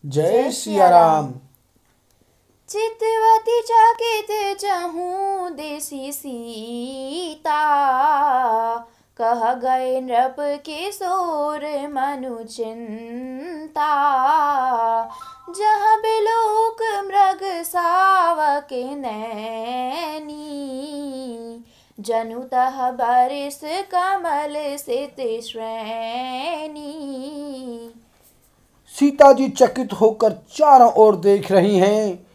जय सिया राम। चितवती चकित चहूँ देसी सीता, कह गए नृप किशोर मनु चिंता। जहाँ बिलोक मृग सावक नैनी, जनु तह बरिस कमल सित श्रेणी। सीता जी चकित होकर चारों ओर देख रही हैं।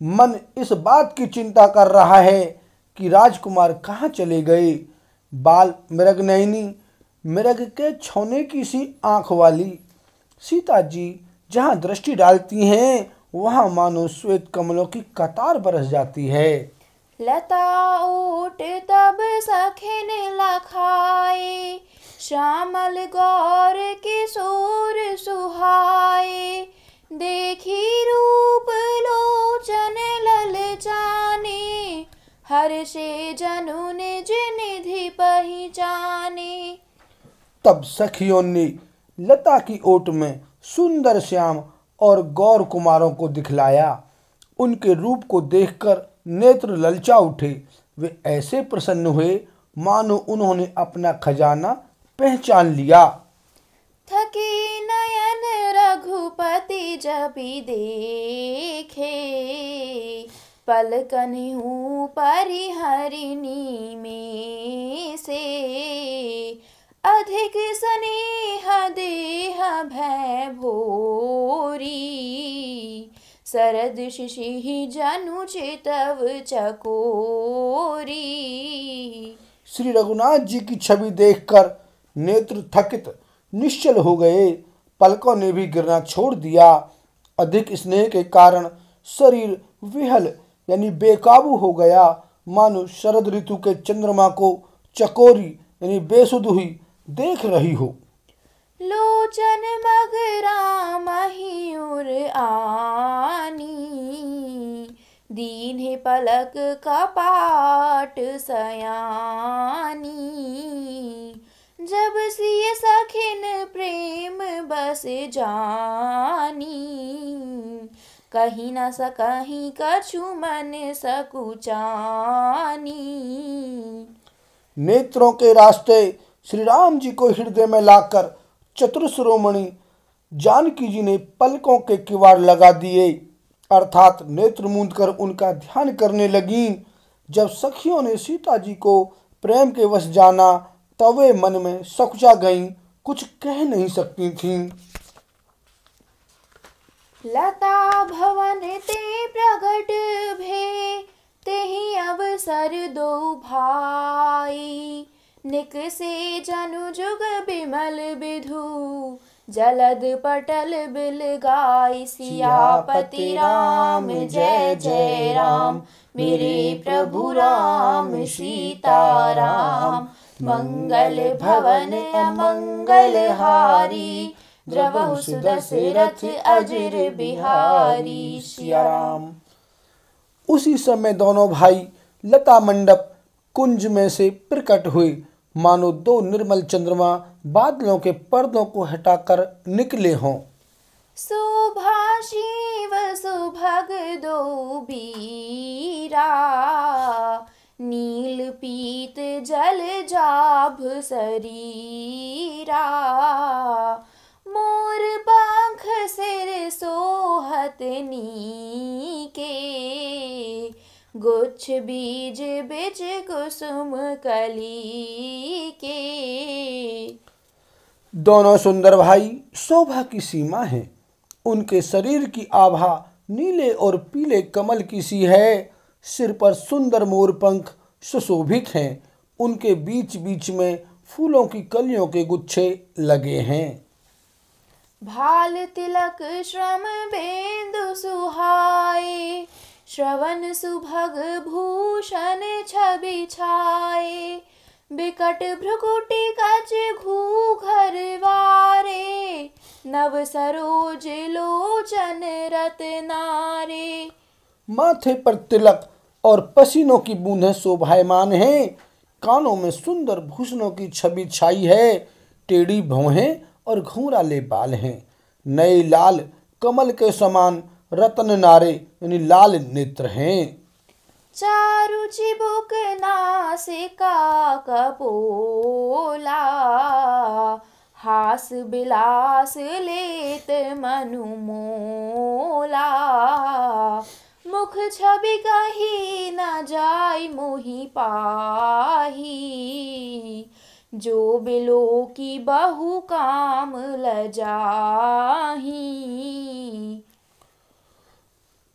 मन इस बात की चिंता कर रहा है कि राजकुमार कहाँ चले गए। बाल मृगनयनी, मृग के छौने की सी आंख वाली सीता जी जहाँ दृष्टि डालती हैं वहाँ मानो श्वेत कमलों की कतार बरस जाती है। लता ऊट तब सखिन लखाए, श्यामल गौर किशोर सुहाए। देखी रूप लोचन ललचाने, हर्षे जनु निज निधि पहिचाने। तब सखियों ने लता की ओट में सुंदर श्याम और गौर कुमारों को दिखलाया। उनके रूप को देखकर नेत्र ललचा उठे। वे ऐसे प्रसन्न हुए मानो उन्होंने अपना खजाना पहचान लिया। थके नयन रघुपति जबि देखे, पलकन हूँ परिहरिणी में से। अधिक स्नेह देह भय भोरी, शरद शिशि जनु चितव चकोरी। श्री रघुनाथ जी की छवि देखकर नेत्र थकित निश्चल हो गए। पलकों ने भी गिरना छोड़ दिया। अधिक स्नेह के कारण शरीर विहल यानी बेकाबू हो गया। मानो शरद ऋतु के चंद्रमा को चकोरी यानी बेसुध हुई देख रही हो। लोचन मगरा मयूर आनी, दीन पलक कपाट सयानी। जब सिय सखिन प्रेम बस जानी, कहीं न सकहीं कछु मन सकुचानी। नेत्रों के रास्ते श्री राम जी को हृदय में लाकर चतुर शिरोमणि जानकी जी ने पलकों के किवाड़ लगा दिए, अर्थात नेत्र मूंद कर उनका ध्यान करने लगी। जब सखियों ने सीता जी को प्रेम के वश जाना तब वे मन में सकुचा गईं, कुछ कह नहीं सकती थीं। लता भवन ते प्रगट भे, तेहि अवसर दो भाई। निकसे जनु जुग बिमल विधु, जलद पटल बिल गाय। सियापति राम जय जय राम, मेरे प्रभु राम सीता राम। मंगल भवन अमंगल हारी, द्रवहु सुदशरथ अजर बिहारी। सिया राम। उसी समय दोनों भाई लता मंडप कुंज में से प्रकट हुए, मानो दो निर्मल चंद्रमा बादलों के पर्दों को हटाकर निकले हों। शोभा शिव सुभग दो बीरा, नील पीत जल जाभ शरीरा। मोर पंख सिर सोहत नीके, गुच्छ बीज बिच कुसुम कली के। दोनों सुंदर भाई शोभा की सीमा है। उनके शरीर की आभा नीले और पीले कमल की सी है। सिर पर सुंदर मोर पंख सुशोभित हैं। उनके बीच बीच में फूलों की कलियों के गुच्छे लगे हैं। भाल तिलक श्रम बेंदु सुहाए, श्रवण सुभग भूषण छवि छाए। बिकट भ्रुकुटी कच घूघर वारे, नव सरोज लोचन रत्नारे। माथे पर तिलक और पसीनों की बूंदें शोभायमान हैं। कानों में सुंदर भूषणों की छवि छाई है। टेढ़ी भौहें और घुंघराले बाल हैं। नए लाल कमल के समान रत्न नारे यानी लाल नेत्र हैं। चारु चिबुक नासिका कपोला, हास बिलास लेत मनु मोला। मुख छवि कही न जाय मोहि पाही, जो बिलो की बहु काम लजाही।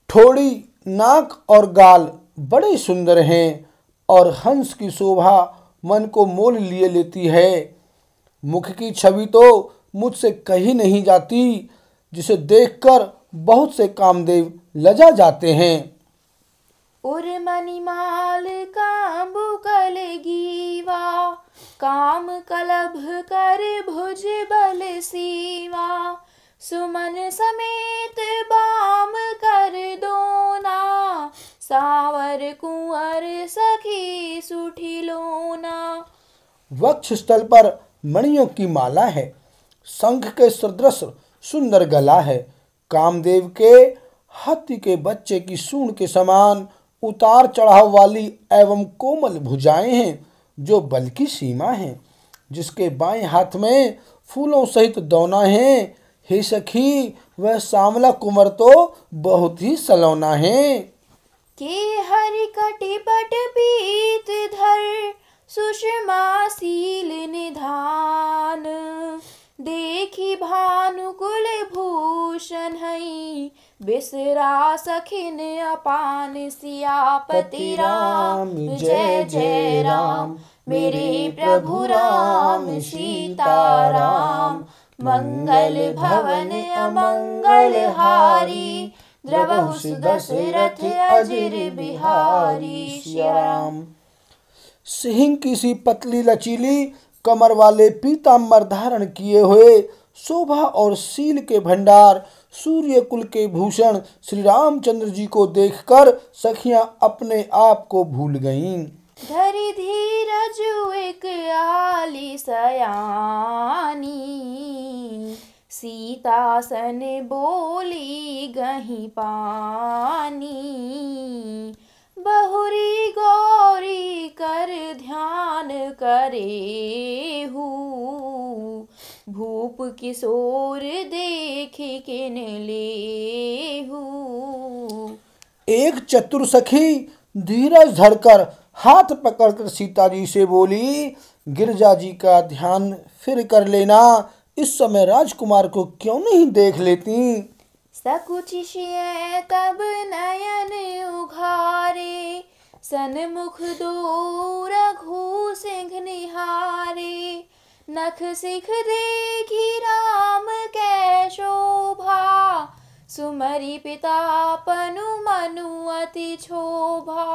ठोड़ी, नाक और गाल बड़े सुंदर हैं और हंस की शोभा मन को मोल लिए लेती है। मुख की छवि तो मुझसे कही नहीं जाती, जिसे देखकर बहुत से कामदेव लजा जाते हैं। उर मणिमाल कांबु कल गीवा, काम कलभ कर भुज बल सीवा। सुमन समेत बाम कर दोना, सावर कुंवर सखी सुठी लोना। वक्ष स्थल पर मणियों की माला है, शंख के सदृश सुंदर गला है। कामदेव के हाथी के बच्चे की सूंड के समान उतार चढ़ाव वाली एवं कोमल भुजाएं हैं, जो बल की सीमा है। जिसके बाएं हाथ में फूलों सहित दौना है। हे सखी, वह सांवला कुंवर तो बहुत ही सलोना है। के हरि कटिपट पीत धर, सुषमा सील निधान। देखी भानुकुल भूषण हई, बिसरा सखिन अपान। सियापति राम जय जय राम, मेरे प्रभु राम सीता राम। मंगल भवन अमंगल हारी, द्रवहु सुदशरथ अजिर बिहारी। सिया राम। सिंह की सी पतली लचीली कमर वाले पीताम्बर धारण किए हुए, शोभा और शील के भंडार, सूर्य कुल के भूषण श्री रामचंद्र जी को देखकर सखियां अपने आप को भूल गईं। धरि धीरज एक आली सयानी, सीतासन बोली गही पानी। बहुरी गौरी कर ध्यान करेहू, भूप किशोर देख किन लेहू। एक चतुर सखी धीरज धरकर हाथ पकड़कर सीता जी से बोली, गिरजा जी का ध्यान फिर कर लेना, इस समय राजकुमार को क्यों नहीं देख लेती। सकुचिशिये तब नयन उघारे, सन्मुख दो रघु सिंह निहारे। नख सिख देखी राम कै शोभा, सुमरि पिता पनु मनु अति क्षोभा।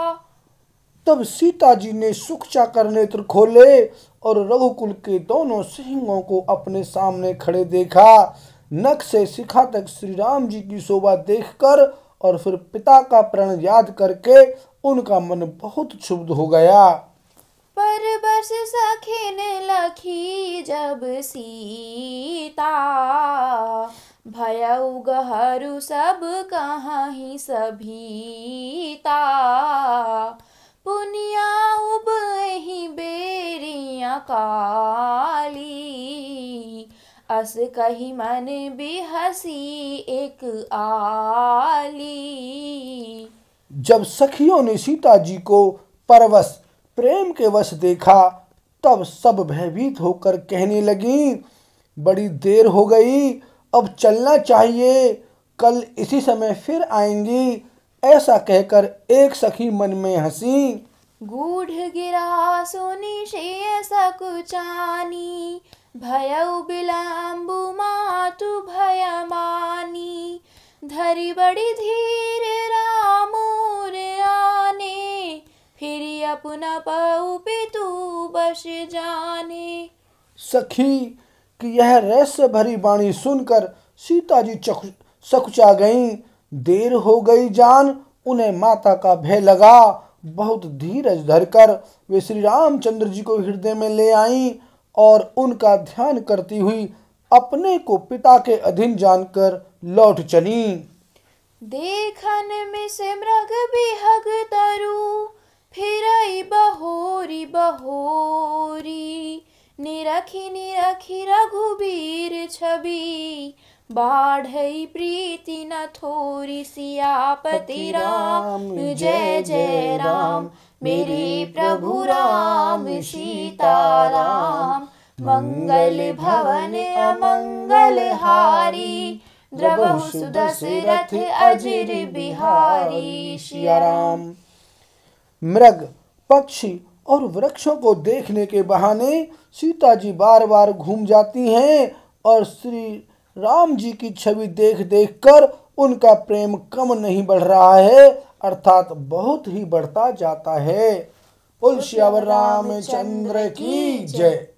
तब सीता जी ने सुख चाकर नेत्र खोले और रघुकुल के दोनों सिंहों को अपने सामने खड़े देखा। नख से शिखा तक श्री राम जी की शोभा देखकर और फिर पिता का प्रण याद करके उनका मन बहुत क्षुब्ध हो गया। पर बस सखिन लखी जब सीता, भयउ गहरू सब कहाहि सभीता। पुनिया उबहि बेरिया काली, अस कही मन बिहसी एक आली। जब सखियों ने सीता जी को परवश प्रेम के वश देखा, तब सब भयभीत होकर कहने लगी, बड़ी देर हो गई, अब चलना चाहिए, कल इसी समय फिर आएंगी। ऐसा कहकर एक सखी मन में हंसी। गूढ़ गिरा सुनि शेय सकुचानी, भयउ बिलम्बु मातु भयमानी। धरि बड़ी धीर रामूर आने, फिर अपना पउ पितु बश जाने। सखी कि यह रहस्य भरी वाणी सुनकर सीता जी सकुचा गईं। देर हो गई जान, उन्हें माता का भय लगा। बहुत धीरज धरकर वे श्री रामचंद्र जी को हृदय में ले आईं और उनका ध्यान करती हुई अपने को पिता के अधीन जानकर लौट चली। देखन में से मृग बिहग तरु, फिरई बहोरी बहोरी। निरखी निरखी रघुबीर छवि, बाढ़ई प्रीति न थोरी। सियापति राम जय जय राम, मेरे प्रभु राम सीता राम। मंगल भवन अमंगल हारी, द्रवहु सुदशरथ अजिर बिहारी। सिया राम। मृग, पक्षी और वृक्षों को देखने के बहाने सीता जी बार बार घूम जाती हैं और श्री राम जी की छवि देख देख कर उनका प्रेम कम नहीं बढ़ रहा है, अर्थात बहुत ही बढ़ता जाता है। बोल सियावर रामचंद्र की जय।